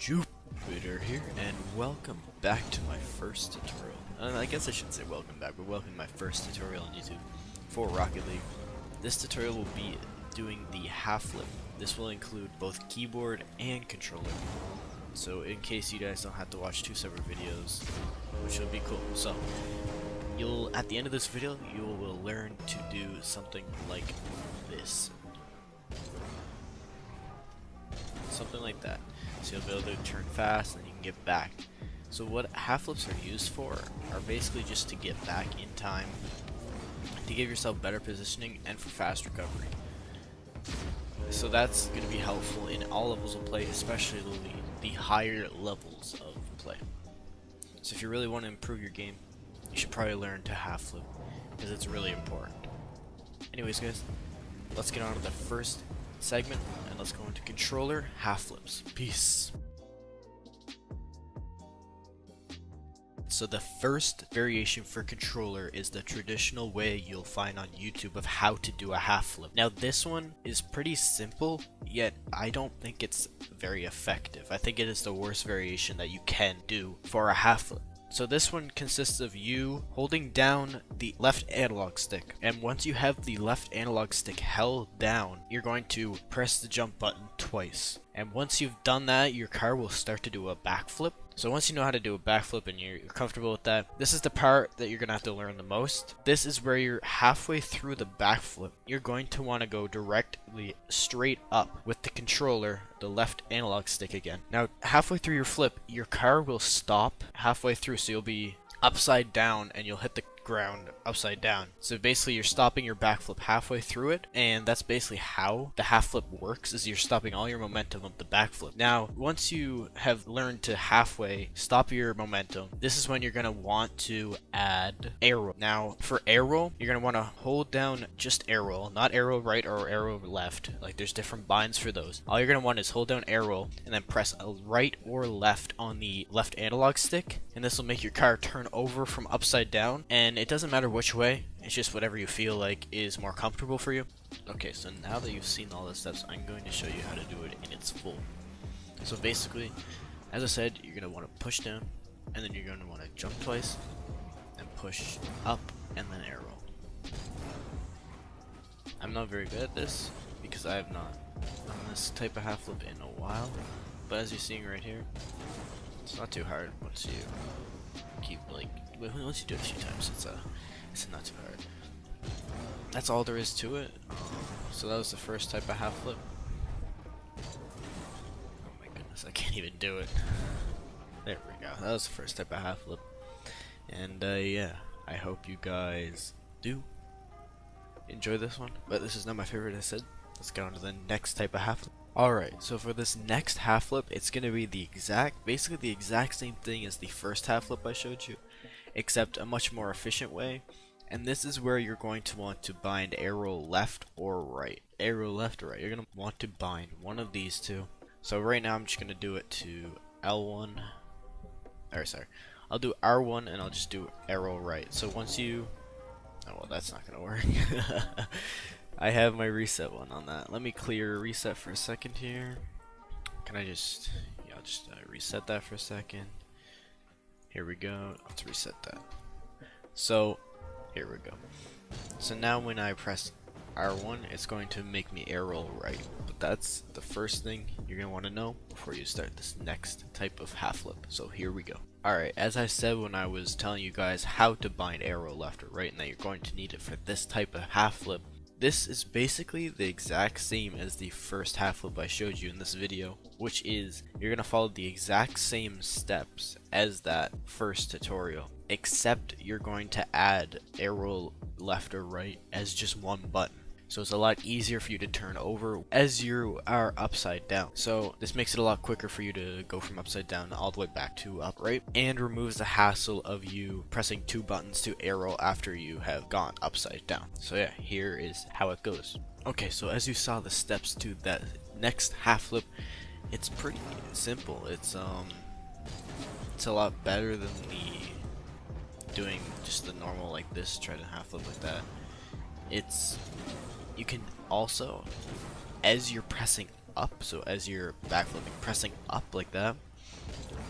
Jupiter here, and welcome back to my first tutorial. I guess I shouldn't say welcome back, but welcome to my first tutorial on YouTube for Rocket League. This tutorial will be doing the half flip. This will include both keyboard and controller. So in case you guys don't have to watch two separate videos, which will be cool. So at the end of this video, you will learn to do something like this. Something like that. So you'll be able to turn fast and you can get back. So what half flips are used for are basically just to get back in time, to give yourself better positioning, and for fast recovery. So that's going to be helpful in all levels of play, especially the higher levels of play. So if you really want to improve your game, you should probably learn to half flip, because it's really important. Anyways guys, let's get on to the first segment, and let's go into controller half flips. Peace. So the first variation for controller is the traditional way you'll find on YouTube of how to do a half flip. Now this one is pretty simple, yet I don't think it's very effective. I think it is the worst variation that you can do for a half flip. So this one consists of you holding down the left analog stick, and once you have the left analog stick held down, you're going to press the jump button twice. And once you've done that, your car will start to do a backflip. So once you know how to do a backflip and you're comfortable with that, this is the part that you're going to have to learn the most. This is where you're halfway through the backflip. You're going to want to go directly straight up with the controller, the left analog stick again. Now halfway through your flip, your car will stop halfway through, so you'll be upside down and you'll hit the ground upside down. So basically you're stopping your backflip halfway through it, and that's basically how the half flip works, is you're stopping all your momentum of the backflip. Now once you have learned to halfway stop your momentum, this is when you're going to want to add arrow. Now for arrow, you're going to want to hold down just arrow, not arrow right or arrow left. Like there's different binds for those. All you're going to want is hold down arrow and then press a right or left on the left analog stick, and this will make your car turn over from upside down. And it doesn't matter which way, it's just whatever you feel like is more comfortable for you. Okay, so now that you've seen all the steps, I'm going to show you how to do it in its full. So basically, as I said, you're going to want to push down, and then you're going to want to jump twice, and push up, and then arrow. I'm not very good at this, because I have not done this type of half flip in a while, but as you're seeing right here, it's not too hard once you keep once you do it a few times. It's not too hard. That's all there is to it. So that was the first type of half flip. Oh my goodness, I can't even do it. There we go. That was the first type of half flip. And yeah, I hope you guys do enjoy this one. But this is not my favorite, I said. Let's get on to the next type of half flip. Alright, so for this next half flip, it's going to be basically the exact same thing as the first half flip I showed you, except a much more efficient way. And this is where you're going to want to bind arrow left or right. Arrow left or right. You're going to want to bind one of these two. So right now I'm just going to do it to L1. Or sorry, I'll do R1 and I'll just do arrow right. So once you... Oh, well, that's not going to work. I have my reset one on that. Let me clear reset for a second here. Can I just... Yeah, I'll just reset that for a second. Here we go. Let's reset that. So, here we go. So now when I press R1, it's going to make me arrow right. But that's the first thing you're going to want to know before you start this next type of half flip. So here we go. Alright, as I said when I was telling you guys how to bind arrow left or right, and that you're going to need it for this type of half flip, this is basically the exact same as the first half flip I showed you in this video, which is you're going to follow the exact same steps as that first tutorial, except you're going to add arrow left or right as just one button. So it's a lot easier for you to turn over as you are upside down. So this makes it a lot quicker for you to go from upside down all the way back to upright, and removes the hassle of you pressing two buttons to arrow after you have gone upside down. So yeah, here is how it goes. Okay, so as you saw the steps to that next half flip, it's pretty simple. It's a lot better than doing just the normal like this, try to half flip like that. You can also, as you're pressing up, so as you're backflipping, pressing up like that,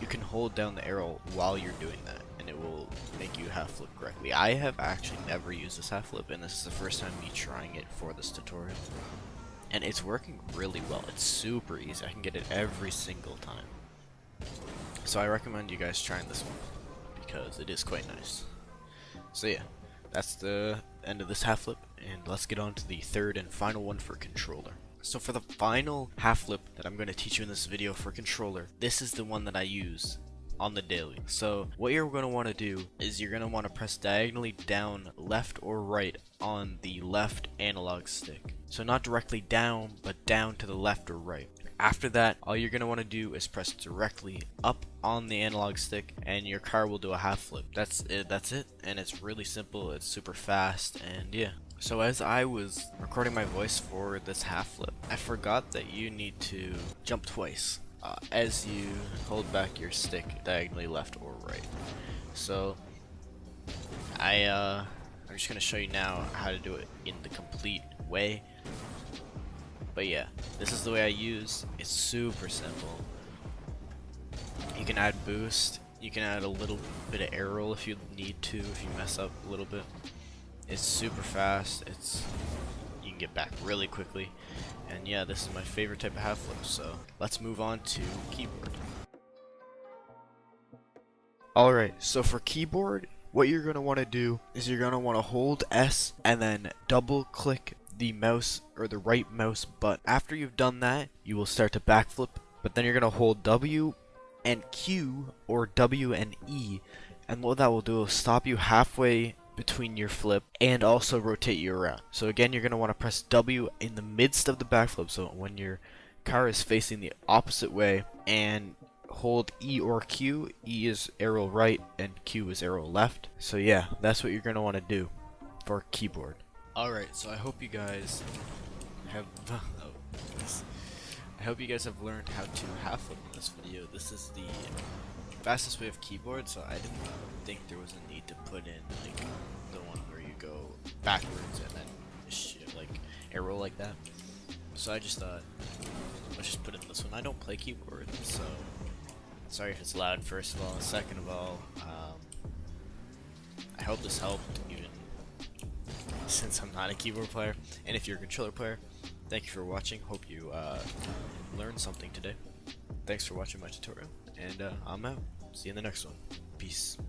you can hold down the arrow while you're doing that, and it will make you half flip correctly. I have actually never used this half flip, and this is the first time me trying it for this tutorial. And it's working really well. It's super easy. I can get it every single time. So I recommend you guys trying this one, because it is quite nice. So yeah, that's the end of this half flip, and let's get on to the third and final one for controller. So for the final half flip that I'm going to teach you in this video for controller, this is the one that I use on the daily. So what you're going to want to do is you're going to want to press diagonally down left or right on the left analog stick. So not directly down, but down to the left or right. After that, all you're going to want to do is press directly up on the analog stick, and your car will do a half flip. That's it, and it's really simple, it's super fast, and yeah. So as I was recording my voice for this half flip, I forgot that you need to jump twice as you hold back your stick diagonally left or right. So I'm just going to show you now how to do it in the complete way. But yeah, this is the way I use. It's super simple. You can add boost. You can add a little bit of air roll if you need to, if you mess up a little bit. It's super fast. You can get back really quickly. And yeah, this is my favorite type of half flip. So let's move on to keyboard. Alright, so for keyboard, what you're going to want to do is you're going to want to hold S and then double click the mouse or the right mouse button. After you've done that, you will start to backflip, but then you're going to hold W and Q or W and E, and what that will do is stop you halfway between your flip and also rotate you around. So again, you're going to want to press W in the midst of the backflip, so when your car is facing the opposite way, and hold E or Q. E is arrow right and Q is arrow left. So yeah, that's what you're going to want to do for keyboard. Alright, so I hope you guys have I hope you guys have learned how to half flip in this video. This is the fastest way of keyboard, so I didn't think there was a need to put in like the one where you go backwards and then like arrow like that. So I just thought, let's just put in this one. I don't play keyboard, so sorry if it's loud, first of all. And second of all, I hope this helped, even since I'm not a keyboard player. And if you're a controller player, thank you for watching. Hope you learned something today. Thanks for watching my tutorial, and I'm out. See you in the next one. Peace.